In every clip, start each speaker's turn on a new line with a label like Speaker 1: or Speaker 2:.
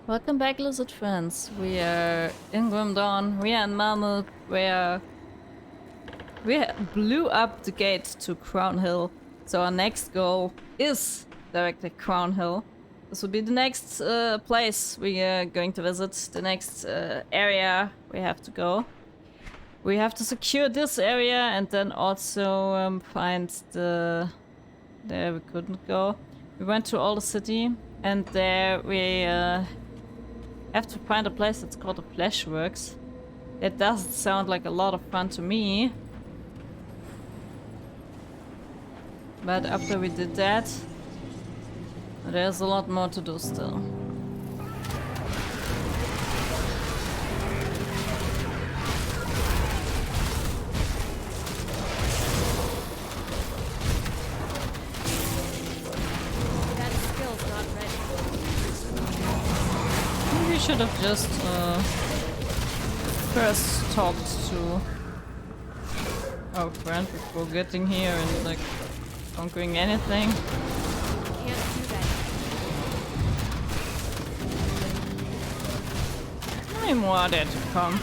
Speaker 1: Welcome back, Lizard friends. We are in Grim Dawn. We are in Malmö, where we blew up the gate to Crown Hill. So our next goal is directly Crown Hill. This will be the next place we are going to visit, the next area we have to go. We have to secure this area and then also find the... There we couldn't go. We went to all the city and there we have to find a place that's called the Fleshworks. It doesn't sound like a lot of fun to me. But after we did that, there's a lot more to do still.
Speaker 2: That skill's not ready.
Speaker 1: We should have just first talked to our friend before getting here and like conquering anything.
Speaker 2: Can't do that.
Speaker 1: How many more are there to come?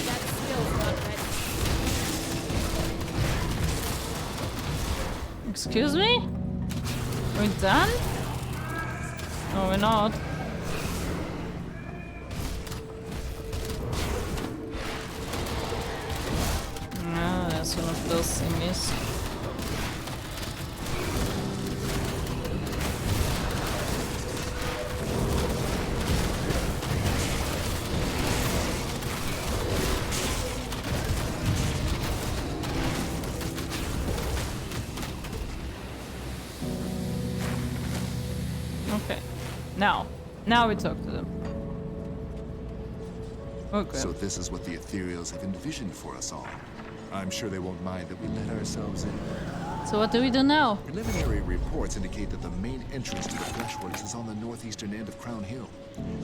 Speaker 2: That skill's not ready.
Speaker 1: Excuse me? Are we done? No, we're not. No, there's one of those thingies. Okay. Now we talk to them. Okay.
Speaker 3: So this is what the Ethereals have envisioned for us all. I'm sure they won't mind that we let ourselves in.
Speaker 1: So what do we do now?
Speaker 3: Preliminary reports indicate that the main entrance to the Fleshworks is on the northeastern end of Crown Hill.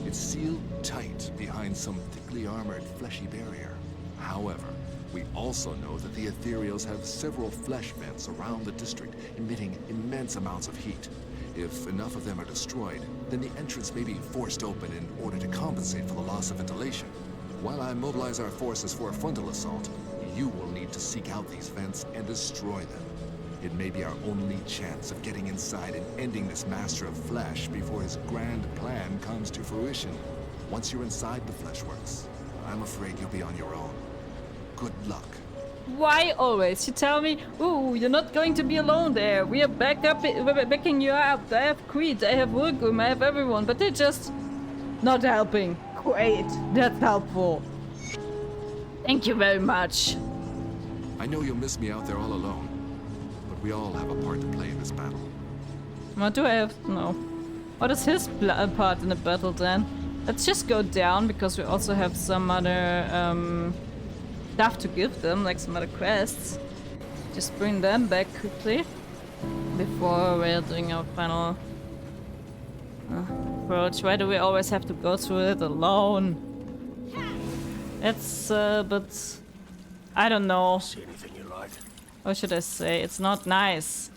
Speaker 3: It's sealed tight behind some thickly armored fleshy barrier. However, we also know that the Ethereals have several flesh vents around the district, emitting immense amounts of heat. If enough of them are destroyed, then the entrance may be forced open in order to compensate for the loss of ventilation. While I mobilize our forces for a frontal assault, you will need to seek out these vents and destroy them. It may be our only chance of getting inside and ending this Master of Flesh before his grand plan comes to fruition. Once you're inside the Fleshworks, I'm afraid you'll be on your own. Good luck.
Speaker 1: Why always? You tell me, ooh, you're not going to be alone there. We are backing you up. I have Creed, I have Vulgrim, I have everyone, but they're just not helping. Great, that's helpful. Thank you very much.
Speaker 3: I know you'll miss me out there all alone, but we all have a part to play in this battle.
Speaker 1: What do I have? No. What is his part in the battle then? Let's just go down because we also have some other stuff to give them, like some other quests. Just bring them back quickly before we're doing our final approach. Why do we always have to go through it alone? It's but I don't know.
Speaker 4: See anything you like?
Speaker 1: What should I say? It's not nice.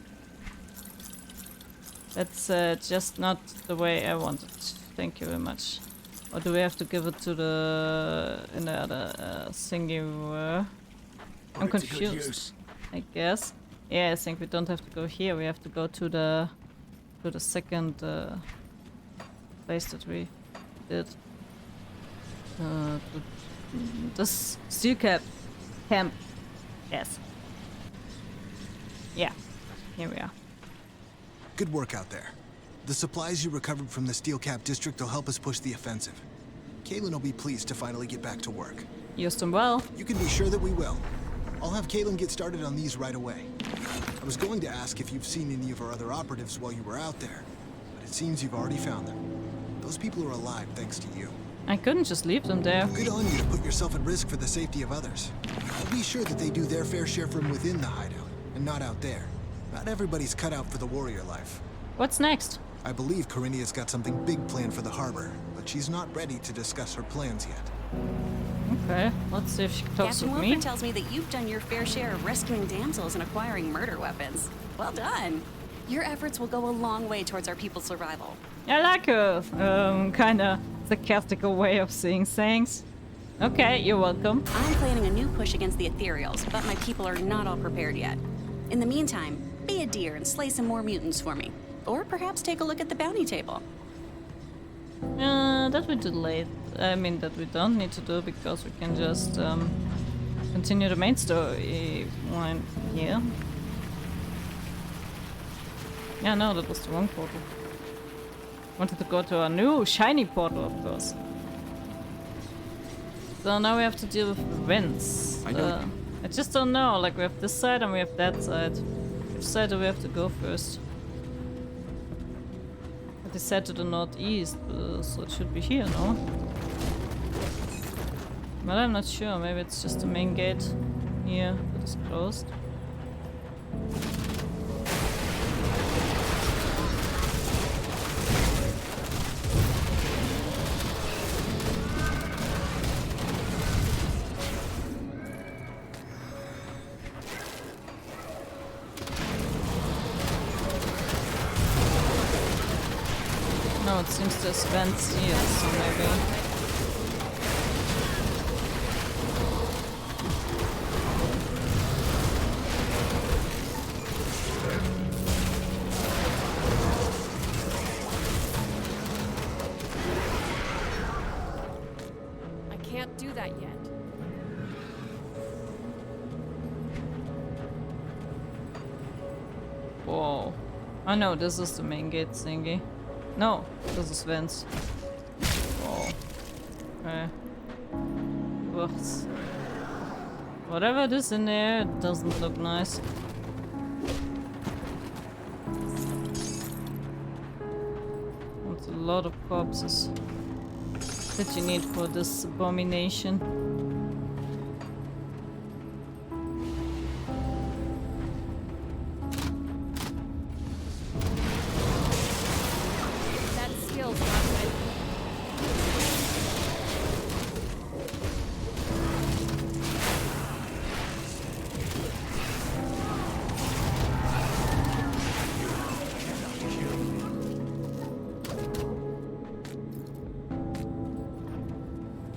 Speaker 1: That's just not the way I want it. Thank you very much. Or do we have to give it to the in the other thingy? I'm
Speaker 4: Put it to good
Speaker 1: confused.
Speaker 4: use.
Speaker 1: I guess. Yeah, I think we don't have to go here. We have to go to the second place that we did. This steel camp. Yes. Yeah. Here we are.
Speaker 5: Good work out there. The supplies you recovered from the Steel Cap district will help us push the offensive. Caitlin will be pleased to finally get back to work.
Speaker 1: Used them well.
Speaker 5: You can be sure that we will. I'll have Caitlin get started on these right away. I was going to ask if you've seen any of our other operatives while you were out there, but it seems you've already found them. Those people are alive thanks to you.
Speaker 1: I couldn't just leave them there.
Speaker 5: Good on you to put yourself at risk for the safety of others. I'll be sure that they do their fair share from within the hideout, and not out there. Not everybody's cut out for the warrior life.
Speaker 1: What's next?
Speaker 5: I believe Karinia's got something big planned for the harbor, but she's not ready to discuss her plans yet.
Speaker 1: Okay, let's see if she talks
Speaker 4: Captain
Speaker 1: with
Speaker 4: Wilford
Speaker 1: me.
Speaker 4: tells me that you've done your fair share of rescuing damsels and acquiring murder weapons. Well done. Your efforts will go a long way towards our people's survival.
Speaker 1: I like her kinda sarcastical way of seeing things. Okay, you're welcome.
Speaker 4: I'm planning a new push against the ethereals, but my people are not all prepared yet. In the meantime, be a dear and slay some more mutants for me. Or perhaps take a look at the bounty table.
Speaker 1: That we delayed. I mean, that we don't need to do because we can just continue the main story line here. Yeah, no, that was the wrong portal. Wanted to go to a new shiny portal, of course. So now we have to deal with vents.
Speaker 3: I know.
Speaker 1: I just don't know. Like, we have this side and we have that side. Which side do we have to go first? They said to the northeast, so it should be here, no? But I'm not sure. Maybe it's just the main gate here that is closed. No, it seems there's vents here, so maybe.
Speaker 2: I can't do that yet.
Speaker 1: Whoa. I know, this is the main gate thingy. No, this is vents. Whoa. Okay. What? Whatever it is in there, it doesn't look nice. That's a lot of corpses that you need for this abomination.
Speaker 2: That skill's not ready.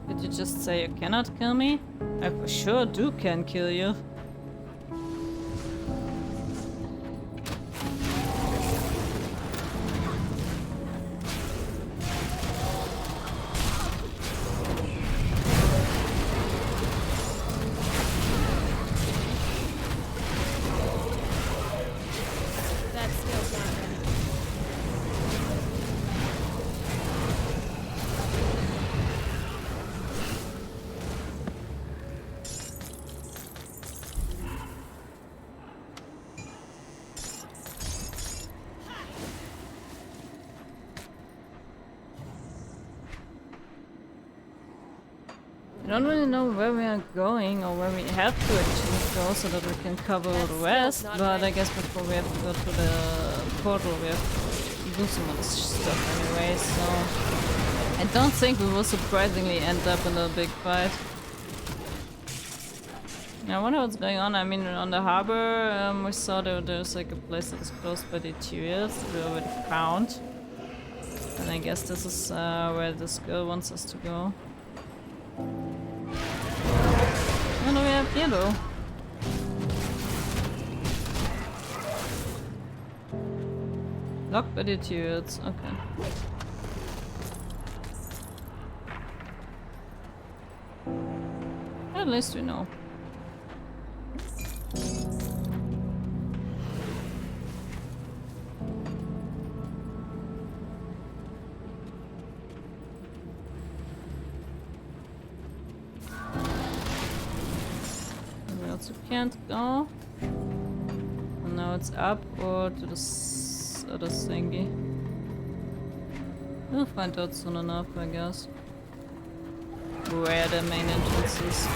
Speaker 1: Did you just say you cannot kill me? I for sure can kill you.
Speaker 2: That skill's not ready.
Speaker 1: I don't really know where we are going or where we have to actually go so that we can cover
Speaker 2: That
Speaker 1: the
Speaker 2: skill's
Speaker 1: rest,
Speaker 2: not
Speaker 1: but I
Speaker 2: ready.
Speaker 1: guess before we have to go to the portal we have to do some of this stuff anyway, so I don't think we will surprisingly end up in a big fight. I wonder what's going on. I mean, on the harbor we saw there's like a place that is close by the Tyrians that we already found. And I guess this is where this girl wants us to go. What do we have here though? Locked by the turrets, okay. At least we know. We also can't go. And now it's up or to this other thingy. We'll find out soon enough, I guess. Where the main entrance is.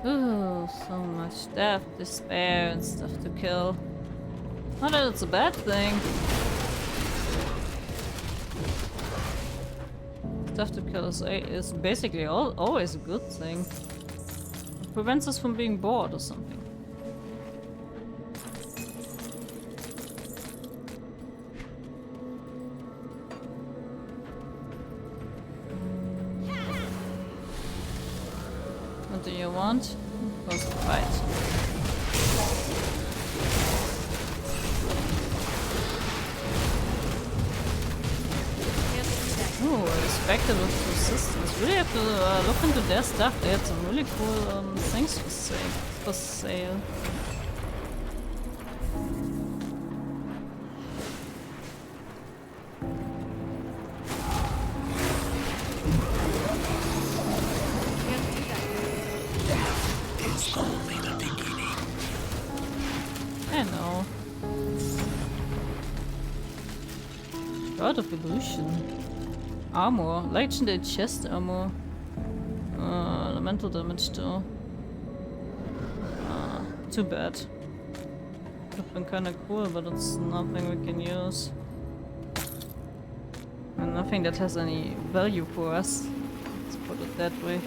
Speaker 1: Ooh, so much death, despair, and stuff to kill. Not that it's a bad thing. Stuff to kill is basically always a good thing. It prevents us from being bored or something. What do you want? Close the fight. Ooh, respected with persistence. Really have to look into their stuff. They had some really cool things for sale. I know. God of Illusion. Armor. Legendary chest armor. Elemental damage though. Too bad. Would have been kinda cool, but it's nothing we can use. And nothing that has any value for us. Let's put it that way.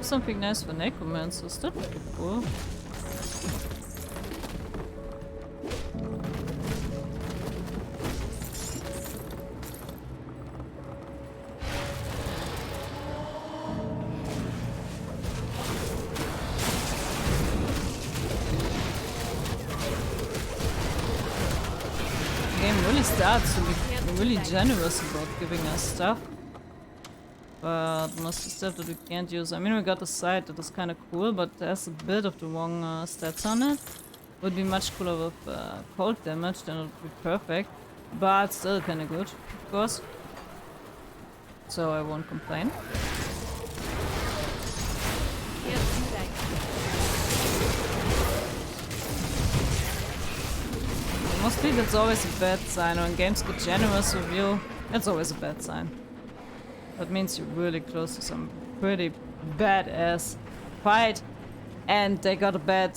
Speaker 1: Something nice for necromancers, that would be cool. The game really starts to be really generous about giving us stuff. But most of the stuff that we can't use. I mean, we got a sight that is kind of cool, but there's a bit of the wrong stats on it. Would be much cooler with cold damage, then it would be perfect. But still kind of good, of course. So I won't complain. Mostly that's always a bad sign. When games get generous with you, that's always a bad sign. That means you're really close to some pretty badass fight, and they got a bad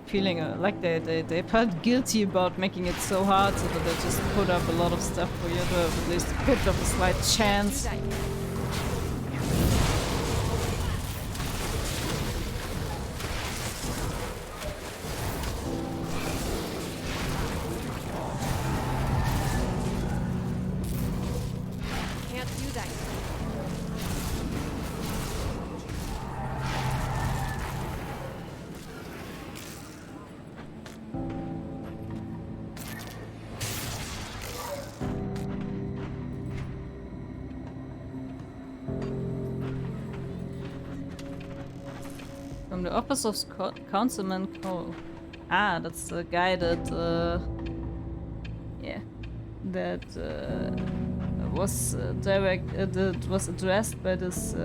Speaker 1: feeling, like they felt guilty about making it so hard, so that they just put up a lot of stuff for you to have at least a bit of a slight chance. From the office of Councilman Cole. Ah, that's the guy that, was that was addressed by this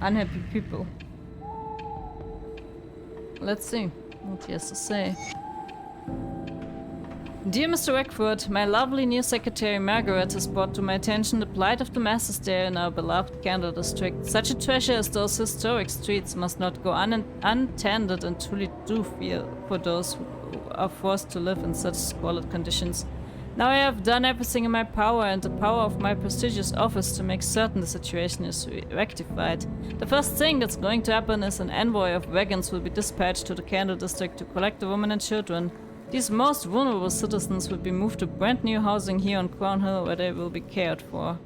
Speaker 1: unhappy people. Let's see what he has to say. Dear Mr. Wakefoot, my lovely new secretary Margaret has brought to my attention the plight of the masses there in our beloved Candle District. Such a treasure as those historic streets must not go untended, and truly do feel for those who are forced to live in such squalid conditions. Now I have done everything in my power and the power of my prestigious office to make certain the situation is rectified. The first thing that's going to happen is an envoy of wagons will be dispatched to the Candle District to collect the women and children. These most vulnerable citizens will be moved to brand new housing here on Crown Hill, where they will be cared for.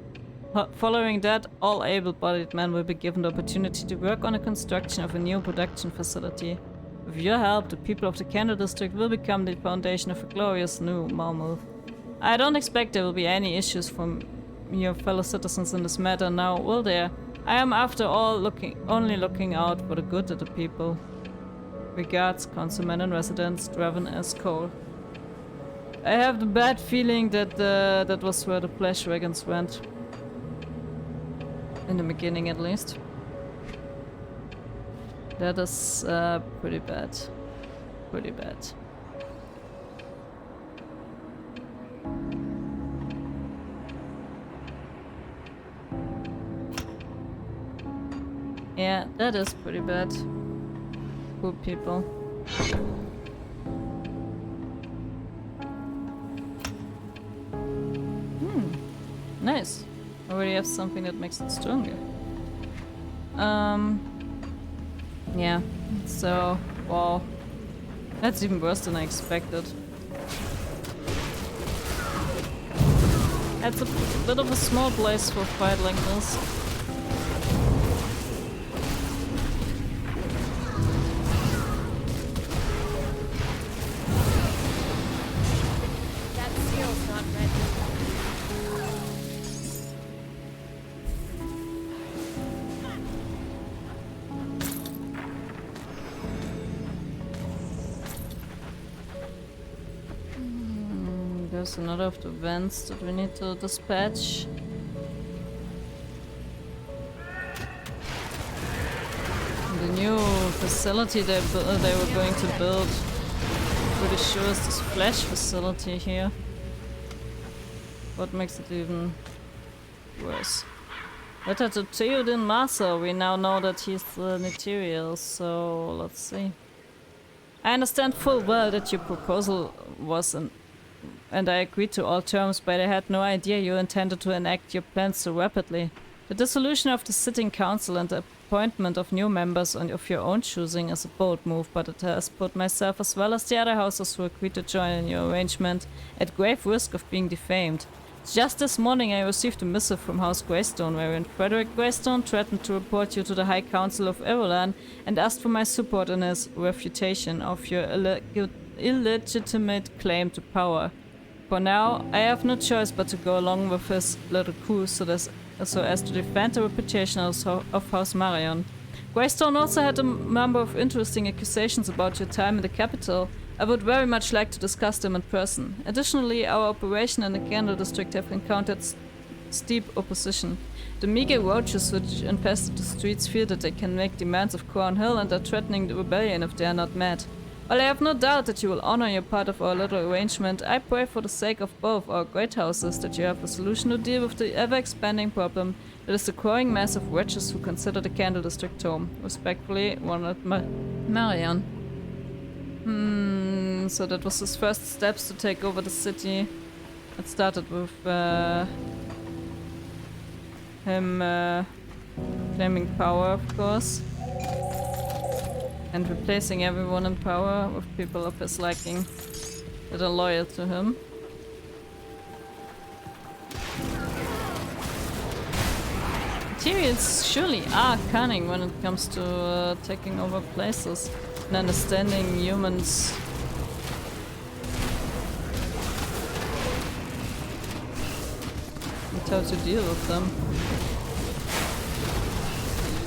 Speaker 1: Following that, all able-bodied men will be given the opportunity to work on the construction of a new production facility. With your help, the people of the Candle District will become the foundation of a glorious new Malmö. I don't expect there will be any issues from your fellow citizens in this matter now, will there? I am after all only looking out for the good of the people. Regards, Councilman and Residents, Draven S. Cole. I have the bad feeling that that was where the flash wagons went. In the beginning, at least. That is pretty bad. Pretty bad. Yeah, that is pretty bad. Poor people. Nice. Already have something that makes it stronger. Yeah. So, wow. That's even worse than I expected. That's a bit of a small place for a fight like this.
Speaker 2: That seal's not ready.
Speaker 1: There's another of the vents that we need to dispatch. The new facility they were going to build, pretty sure is this flash facility here. What makes it even worse? Letter to Theoden Massa. We now know that he's the Nefarious, so let's see. I understand full well that your proposal was and I agreed to all terms, but I had no idea you intended to enact your plans so rapidly. The dissolution of the sitting council and the appointment of new members of your own choosing is a bold move, but it has put myself as well as the other houses who agreed to join in your arrangement at grave risk of being defamed. Just this morning I received a missive from House Greystone wherein Frederick Greystone threatened to report you to the High Council of Irulan and asked for my support in his refutation of your illegitimate claim to power. For now, I have no choice but to go along with his little coup so as to defend the reputation of House Marion. Greystone also had a number of interesting accusations about your time in the capital. I would very much like to discuss them in person. Additionally, our operation in the Candle District have encountered steep opposition. The meager roaches which infested the streets feel that they can make demands of Crown Hill and are threatening the rebellion if they are not met. While I have no doubt that you will honor your part of our little arrangement, I pray for the sake of both our great houses that you have a solution to deal with the ever-expanding problem that is the growing mass of wretches who consider the Candle District home. Respectfully, Ronald Marion. So that was his first steps to take over the city. It started with him claiming power, of course. And replacing everyone in power with people of his liking that are loyal to him. Tyrians surely are cunning when it comes to taking over places and understanding humans. And how to deal with them.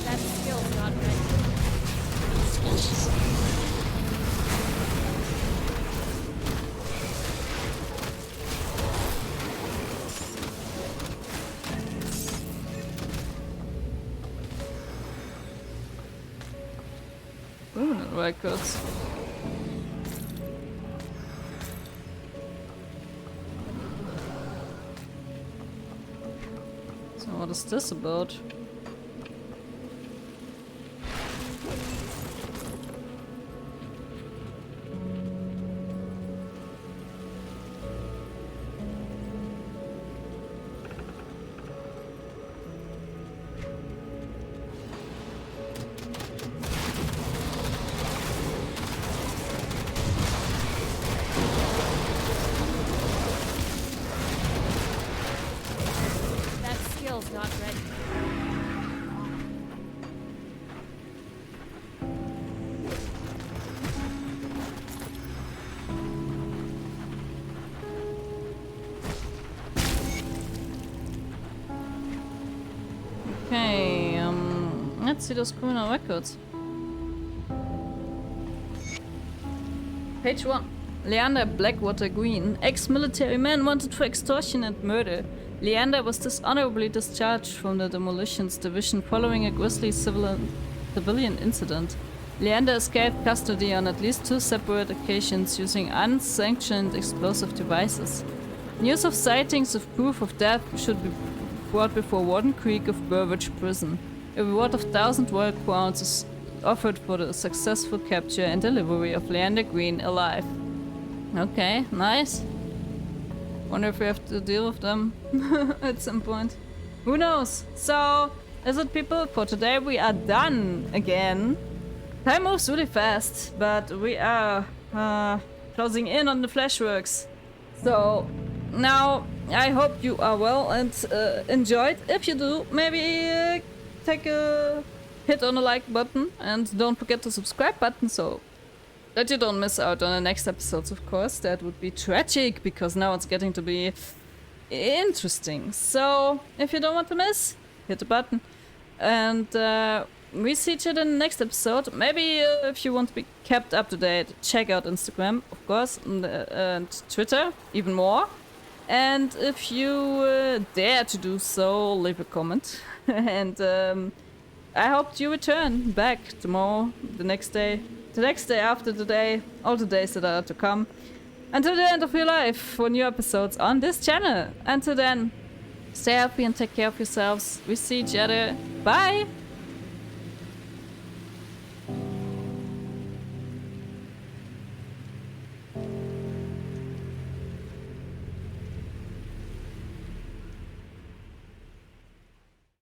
Speaker 2: That skill's not ready.
Speaker 1: Criminal records. So what is this about?
Speaker 2: Not ready.
Speaker 1: Okay, let's see those criminal records. Page 1. Leander Blackwater Green, ex-military man wanted for extortion and murder. Leander was dishonorably discharged from the Demolitions Division following a grisly civilian incident. Leander escaped custody on at least 2 separate occasions using unsanctioned explosive devices. News of sightings of proof of death should be brought before Warden Creek of Burridge Prison. A reward of 1,000 royal crowns is offered for the successful capture and delivery of Leander Green alive. Okay, nice. Wonder if we have to deal with them at some point. Who knows? So, Lizard people, for today we are done again. Time moves really fast, but we are closing in on the flashworks. So, now I hope you are well and enjoyed. If you do, maybe take a hit on the like button and don't forget the subscribe button so that you don't miss out on the next episodes, of course. That would be tragic because now it's getting to be interesting. So, if you don't want to miss, hit the button. And we see each other in the next episode. Maybe if you want to be kept up to date, check out Instagram, of course, and Twitter, even more. And if you dare to do so, leave a comment. And I hope you return back tomorrow, the next day after today, all the days that are to come, until the end of your life for new episodes on this channel. Until then, stay happy and take care of yourselves. We see each other. Bye!